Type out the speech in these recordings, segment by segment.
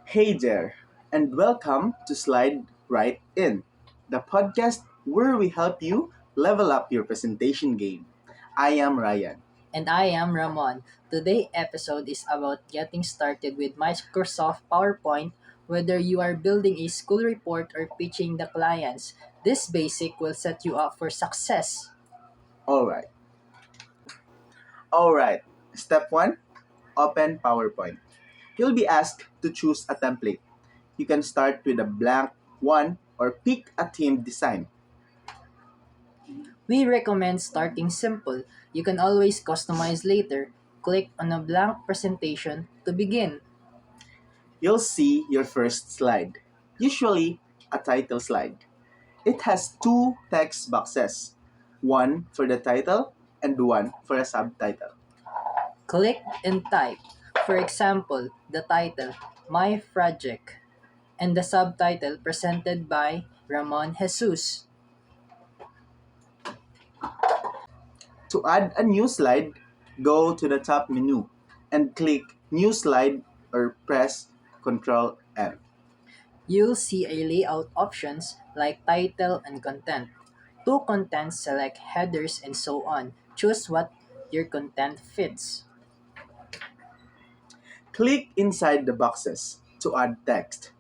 Hey there, and welcome to Slide Right In, the podcast where we help you level up your presentation game. I am Ryan. And I am Ramon. Today's episode is about getting started with Microsoft PowerPoint, whether you are building a school report or pitching the clients. This basic will set you up for success. Alright, alright. Step 1, open PowerPoint. You'll be asked to choose a template. You can start with a blank one or pick a themed design. We recommend starting simple. You can always customize later. Click on a blank presentation to begin. You'll see your first slide, usually a title slide. It has two text boxes, one for the title and one for a subtitle. Click and type. For example, the title, My Project, and the subtitle presented by Ramon Jesus. To add a new slide, go to the top menu and click New Slide or press Ctrl N. You'll see a layout options like title and content. To content, select headers and so on. Choose what your content fits. Click inside the boxes to add text.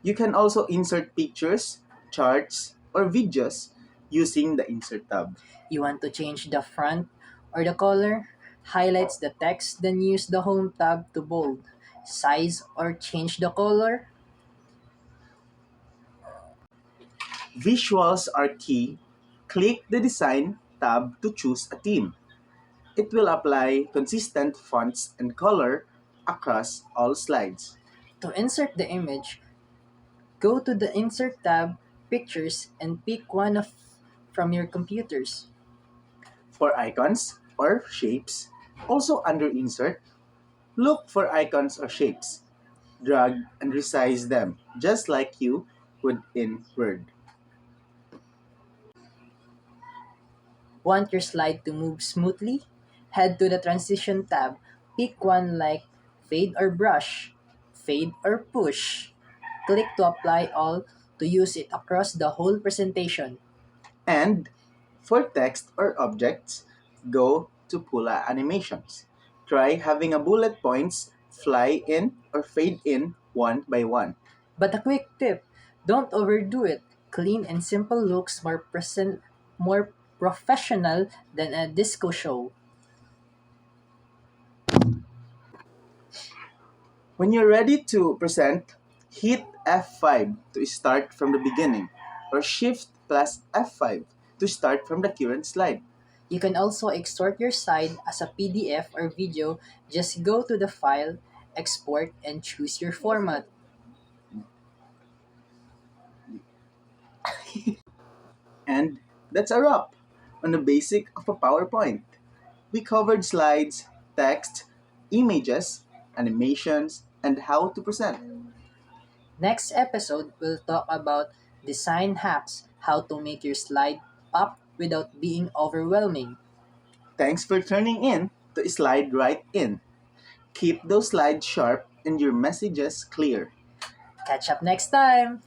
You can also insert pictures, charts, or videos using the Insert tab. You want to change the font or the color? Highlights the text, then use the Home tab to bold. Size or change the color? Visuals are key. Click the Design tab to choose a theme. It will apply consistent fonts and color across all slides. To insert the image, go to the Insert tab, Pictures, and pick one of from your computers. For icons or shapes, also under Insert, look for icons or shapes. Drag and resize them just like you would in Word. Want your slide to move smoothly? Head to the Transition tab. Pick one like Fade or Brush, Fade or Push. Click to apply all to use it across the whole presentation. And for text or objects, go to Pula Animations. Try having a bullet points fly in or fade in one by one. But a quick tip, don't overdo it. Clean and simple looks more professional than a disco show. When you're ready to present, hit F5 to start from the beginning or Shift plus F5 to start from the current slide. You can also export your slide as a PDF or video. Just go to the file, export, and choose your format. And that's a wrap on the basic of a PowerPoint. We covered slides, text, images, animations, and how to present. Next episode, we'll talk about design hacks, how to make your slide pop without being overwhelming. Thanks for turning in to Slide Right In. Keep those slides sharp and your messages clear. Catch up next time!